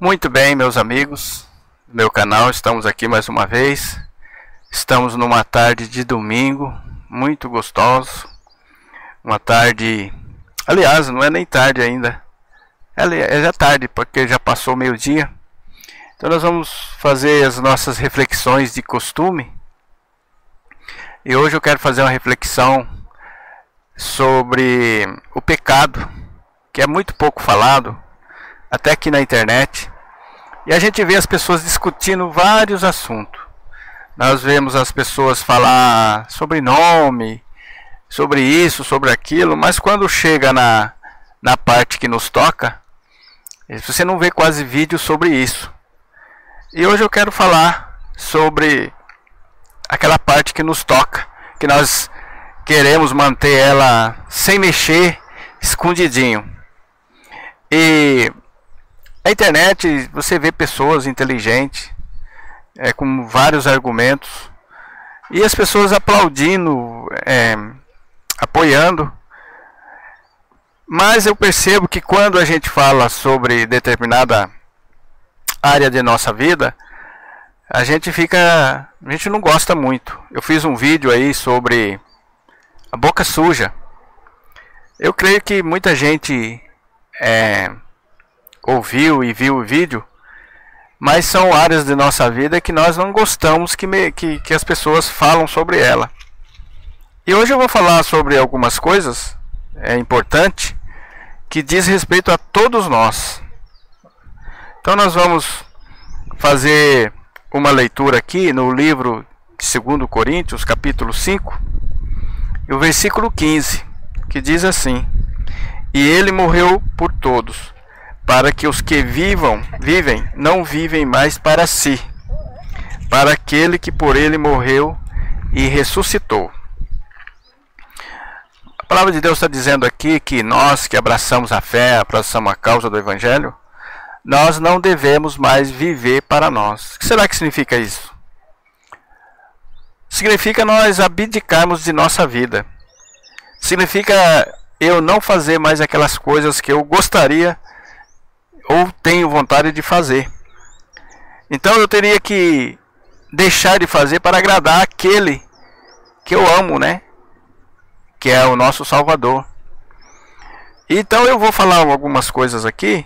Muito bem, meus amigos do meu canal, estamos aqui mais uma vez. Estamos numa tarde de domingo, muito gostoso. Uma tarde, aliás, não é nem tarde ainda, é já tarde, porque já passou meio-dia. Então nós vamos fazer as nossas reflexões de costume. E hoje eu quero fazer uma reflexão sobre o pecado, que é muito pouco falado, até aqui na internet. E a gente vê as pessoas discutindo vários assuntos. Nós vemos as pessoas falar sobre nome, sobre isso, sobre aquilo, mas quando chega na parte que nos toca, você não vê quase vídeo sobre isso. E hoje eu quero falar sobre aquela parte que nos toca, que nós queremos manter ela sem mexer, escondidinho. E a internet, você vê pessoas inteligentes, com vários argumentos, e as pessoas aplaudindo, apoiando. Mas eu percebo que quando a gente fala sobre determinada área de nossa vida, a gente não gosta muito. Eu fiz um vídeo aí sobre a boca suja. Eu creio que muita gente ouviu e viu o vídeo, mas são áreas de nossa vida que nós não gostamos que as pessoas falam sobre ela. E hoje eu vou falar sobre algumas coisas importantes que diz respeito a todos nós. Então nós vamos fazer uma leitura aqui no livro de 2 Coríntios, capítulo 5, e o versículo 15, que diz assim: E ele morreu por todos, para que os que vivem não vivem mais para si, para aquele que por ele morreu e ressuscitou. A palavra de Deus está dizendo aqui que nós que abraçamos a fé, abraçamos a causa do Evangelho, nós não devemos mais viver para nós. O que será que significa isso? Significa nós abdicarmos de nossa vida. Significa eu não fazer mais aquelas coisas que eu gostaria ou tenho vontade de fazer. Então eu teria que deixar de fazer para agradar aquele que eu amo, né? Que é o nosso Salvador. Então eu vou falar algumas coisas aqui,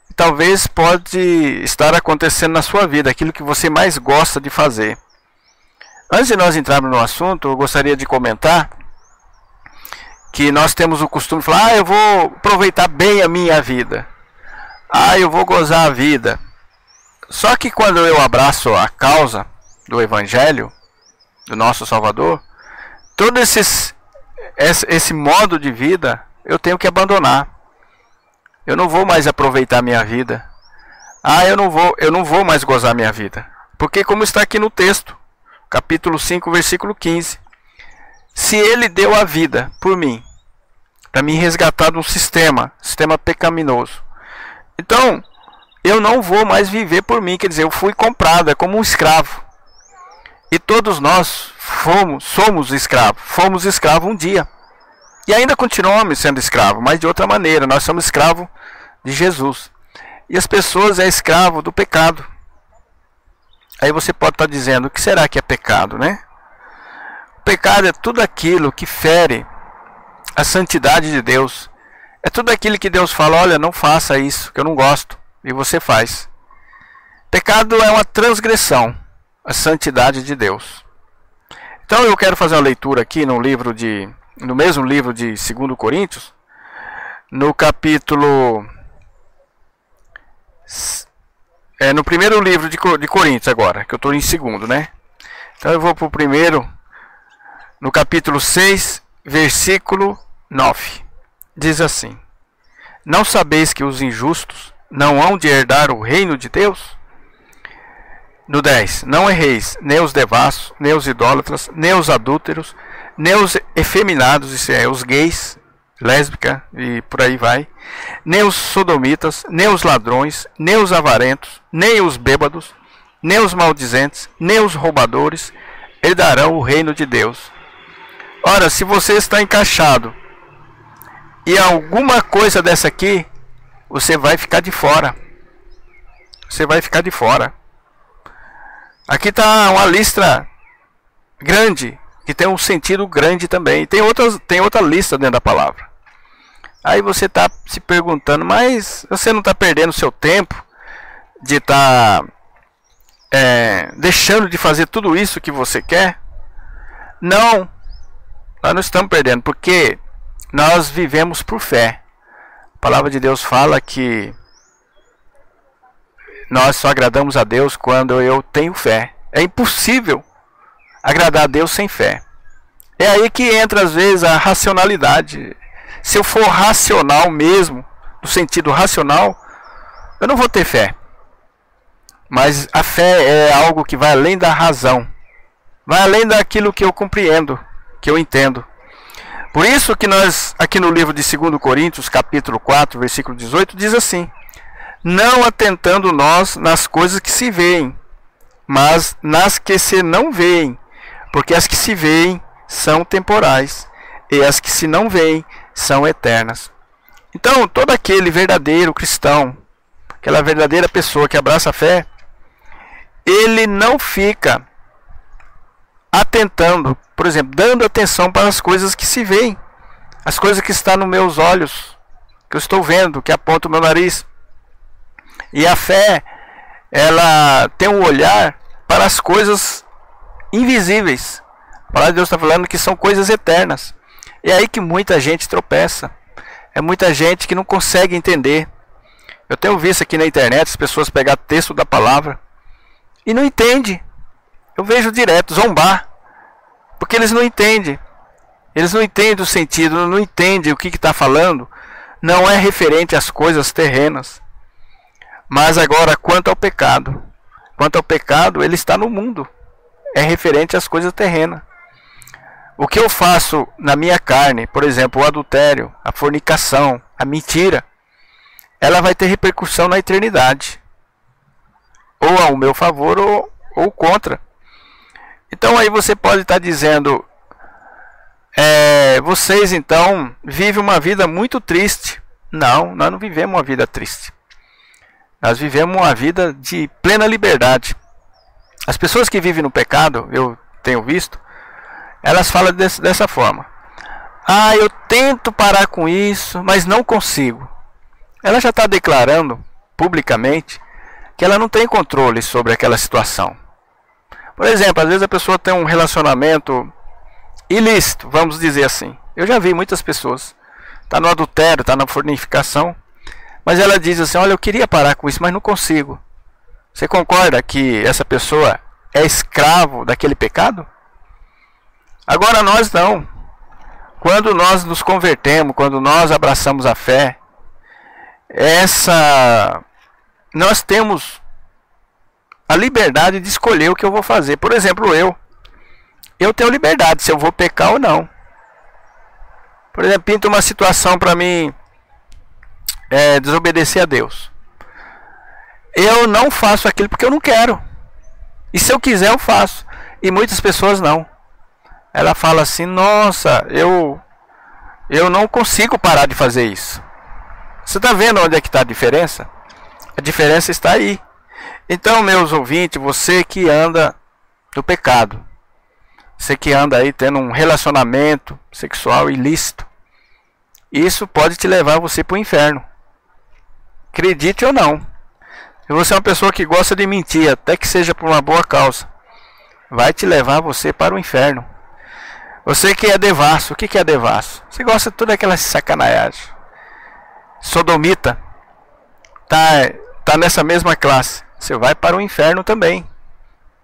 que talvez pode estar acontecendo na sua vida, aquilo que você mais gosta de fazer. Antes de nós entrarmos no assunto, eu gostaria de comentar que nós temos o costume de falar: eu vou aproveitar bem a minha vida. Eu vou gozar a vida. Só que quando eu abraço a causa do Evangelho, do nosso Salvador, todo esse modo de vida eu tenho que abandonar. Eu não vou mais aproveitar a minha vida. Eu não vou mais gozar a minha vida. Porque como está aqui no texto, capítulo 5, versículo 15. Se ele deu a vida por mim, para me resgatar de um sistema pecaminoso, então eu não vou mais viver por mim. Quer dizer, eu fui comprado, é como um escravo. E todos nós somos escravos. Fomos escravos um dia. E ainda continuamos sendo escravos, mas de outra maneira. Nós somos escravos de Jesus. E as pessoas é escravo do pecado. Aí você pode estar dizendo: o que será que é pecado, né? O pecado é tudo aquilo que fere a santidade de Deus. É tudo aquilo que Deus fala: olha, não faça isso, que eu não gosto, e você faz. Pecado é uma transgressão à santidade de Deus. Então eu quero fazer uma leitura aqui no mesmo livro de 2 Coríntios, no capítulo... no primeiro livro de Coríntios agora, que eu estou em segundo, né? Então eu vou para o primeiro, no capítulo 6, versículo 9. Diz assim: Não sabeis que os injustos não hão de herdar o reino de Deus? No 10. Não erreis, nem os devassos, nem os idólatras, nem os adúlteros, nem os efeminados, isso é, os gays, lésbica e por aí vai, nem os sodomitas, nem os ladrões, nem os avarentos, nem os bêbados, nem os maldizentes, nem os roubadores herdarão o reino de Deus. Ora, se você está encaixado E alguma coisa dessa aqui, você vai ficar de fora. Você vai ficar de fora. Aqui está uma lista grande, que tem um sentido grande também. Tem outra lista dentro da palavra. Aí você está se perguntando, mas você não está perdendo seu tempo de estar deixando de fazer tudo isso que você quer? Não, nós não estamos perdendo, porque nós vivemos por fé. A palavra de Deus fala que nós só agradamos a Deus quando eu tenho fé. É impossível agradar a Deus sem fé. É aí que entra às vezes a racionalidade. Se eu for racional mesmo, no sentido racional, eu não vou ter fé. Mas a fé é algo que vai além da razão. Vai além daquilo que eu compreendo, que eu entendo. Por isso que nós, aqui no livro de 2 Coríntios, capítulo 4, versículo 18, diz assim: não atentando nós nas coisas que se veem, mas nas que se não veem, porque as que se veem são temporais, e as que se não veem são eternas. Então, todo aquele verdadeiro cristão, aquela verdadeira pessoa que abraça a fé, ele não fica atentando, por exemplo, dando atenção para as coisas que se veem, as coisas que estão nos meus olhos, que eu estou vendo, que aponta o meu nariz. E a fé, ela tem um olhar para as coisas invisíveis. A palavra de Deus está falando que são coisas eternas. É aí que muita gente tropeça. É muita gente que não consegue entender. Eu tenho visto aqui na internet as pessoas pegar texto da palavra e não entendem. Eu vejo direto zombar, porque eles não entendem. Eles não entendem o sentido, não entendem o que está falando. Não é referente às coisas terrenas. Mas agora, quanto ao pecado, ele está no mundo. É referente às coisas terrenas. O que eu faço na minha carne, por exemplo, o adultério, a fornicação, a mentira, ela vai ter repercussão na eternidade. Ou ao meu favor ou contra. Então aí você pode estar dizendo, vocês então vivem uma vida muito triste. Não, nós não vivemos uma vida triste. Nós vivemos uma vida de plena liberdade. As pessoas que vivem no pecado, eu tenho visto, elas falam dessa forma: ah, eu tento parar com isso, mas não consigo. Ela já está declarando publicamente que ela não tem controle sobre aquela situação. Por exemplo, às vezes a pessoa tem um relacionamento ilícito, vamos dizer assim. Eu já vi muitas pessoas, está no adultério, está na fornicação, mas ela diz assim: olha, eu queria parar com isso, mas não consigo. Você concorda que essa pessoa é escravo daquele pecado? Agora nós não. Quando nós nos convertemos, quando nós abraçamos a fé, nós temos a liberdade de escolher o que eu vou fazer. Por exemplo, eu tenho liberdade se eu vou pecar ou não. Por exemplo, pinta uma situação para mim desobedecer a Deus. Eu não faço aquilo porque eu não quero. E se eu quiser, eu faço. E muitas pessoas não. Ela fala assim: nossa, eu não consigo parar de fazer isso. Você está vendo onde é que está a diferença? A diferença está aí. Então, meus ouvintes, você que anda no pecado, você que anda aí tendo um relacionamento sexual ilícito, isso pode te levar você para o inferno. Acredite ou não. Se você é uma pessoa que gosta de mentir, até que seja por uma boa causa, vai te levar você para o inferno. Você que é devasso, o que é devasso? Você gosta de toda aquela sacanagem. Sodomita, tá nessa mesma classe. Você vai para o inferno também.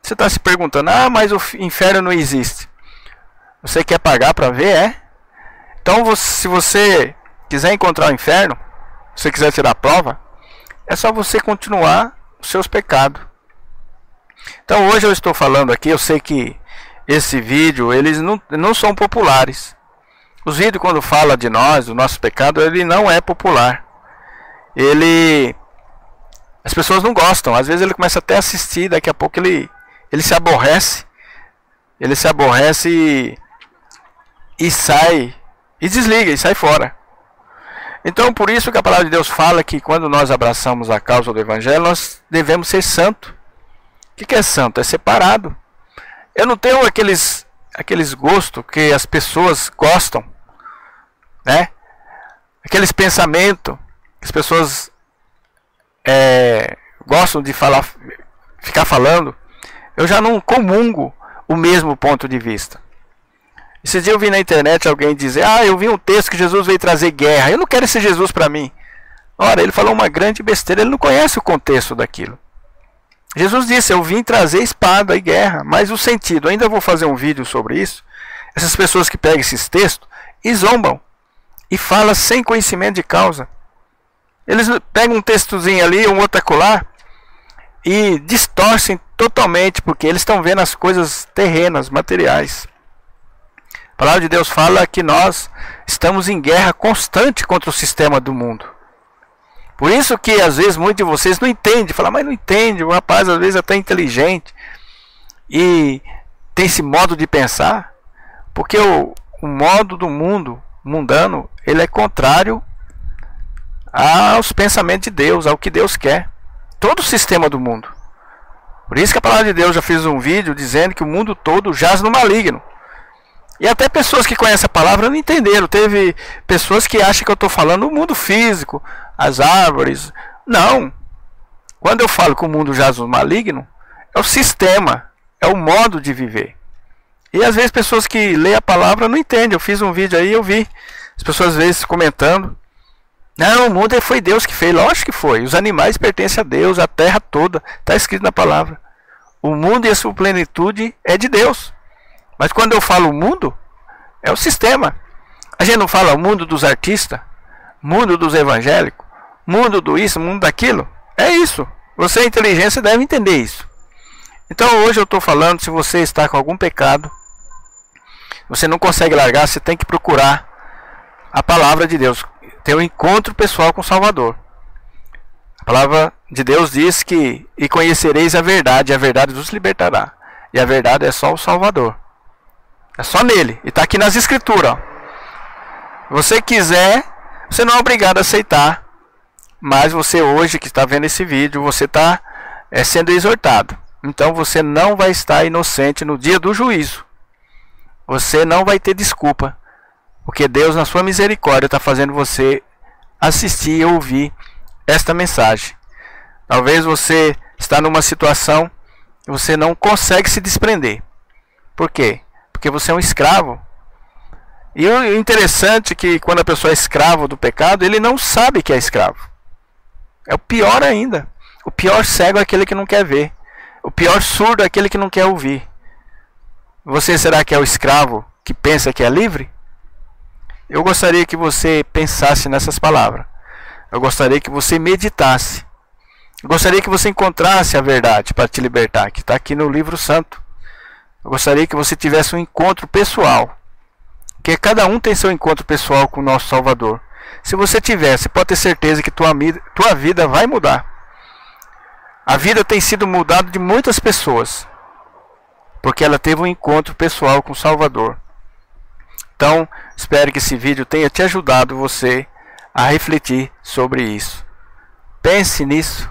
Você está se perguntando: ah, mas o inferno não existe. Você quer pagar para ver, Então, se você quiser encontrar o inferno, se você quiser tirar a prova, é só você continuar os seus pecados. Então, hoje eu estou falando aqui, eu sei que esse vídeo, eles não são populares. Os vídeos, quando fala de nós, do nosso pecado, ele não é popular. As pessoas não gostam. Às vezes ele começa até a assistir, daqui a pouco ele se aborrece. Ele se aborrece e sai, e desliga, e sai fora. Então, por isso que a palavra de Deus fala que quando nós abraçamos a causa do Evangelho, nós devemos ser santos. O que é santo? É separado. Eu não tenho aqueles gostos que as pessoas gostam, né? Aqueles pensamentos que as pessoas gostam de falar, ficar falando. Eu já não comungo o mesmo ponto de vista. Esse dia eu vi na internet alguém dizer: eu vi um texto que Jesus veio trazer guerra. Eu não quero esse Jesus para mim. Ora, ele falou uma grande besteira. Ele não conhece o contexto daquilo. Jesus disse: eu vim trazer espada e guerra. Mas o sentido, ainda vou fazer um vídeo sobre isso. Essas pessoas que pegam esses textos e zombam e falam sem conhecimento de causa. Eles pegam um textozinho ali, um outro acolá, e distorcem totalmente, porque eles estão vendo as coisas terrenas, materiais. A palavra de Deus fala que nós estamos em guerra constante contra o sistema do mundo. Por isso que às vezes muitos de vocês não entendem, falam: mas não entende, o rapaz às vezes é até inteligente e tem esse modo de pensar, porque o modo do mundo mundano, ele é contrário aos pensamentos de Deus, ao que Deus quer. Todo o sistema do mundo. Por isso que a palavra de Deus, já fez um vídeo dizendo que o mundo todo jaz no maligno. E até pessoas que conhecem a palavra não entenderam. Teve pessoas que acham que eu estou falando do mundo físico, as árvores. Não. Quando eu falo que o mundo jaz no maligno, é o sistema, é o modo de viver. E às vezes pessoas que lêem a palavra não entendem. Eu fiz um vídeo aí, eu vi as pessoas às vezes comentando: não, o mundo foi Deus que fez. Lógico que foi. Os animais pertencem a Deus, a terra toda. Está escrito na palavra. O mundo e a sua plenitude é de Deus. Mas quando eu falo mundo, é o sistema. A gente não fala o mundo dos artistas, mundo dos evangélicos, mundo do isso, mundo daquilo. É isso. Você, inteligência, deve entender isso. Então hoje eu estou falando, se você está com algum pecado, você não consegue largar, você tem que procurar a palavra de Deus. Ter um encontro pessoal com o Salvador. A palavra de Deus diz que: e conhecereis a verdade vos libertará. E a verdade é só o Salvador. É só nele. E está aqui nas escrituras. Você quiser, você não é obrigado a aceitar. Mas você hoje que está vendo esse vídeo, você está sendo exortado. Então você não vai estar inocente no dia do juízo. Você não vai ter desculpa. Porque Deus, na sua misericórdia, está fazendo você assistir e ouvir esta mensagem. Talvez você está numa situação que você não consegue se desprender. Por quê? Porque você é um escravo. E o interessante é que quando a pessoa é escravo do pecado, ele não sabe que é escravo. É o pior ainda. O pior cego é aquele que não quer ver. O pior surdo é aquele que não quer ouvir. Você será que é o escravo que pensa que é livre? Eu gostaria que você pensasse nessas palavras. Eu gostaria que você meditasse. Eu gostaria que você encontrasse a verdade para te libertar, que está aqui no livro santo. Eu gostaria que você tivesse um encontro pessoal. Porque cada um tem seu encontro pessoal com o nosso Salvador. Se você tiver, você pode ter certeza que tua vida vai mudar. A vida tem sido mudada de muitas pessoas, porque ela teve um encontro pessoal com o Salvador. Então, espero que esse vídeo tenha te ajudado você a refletir sobre isso. Pense nisso.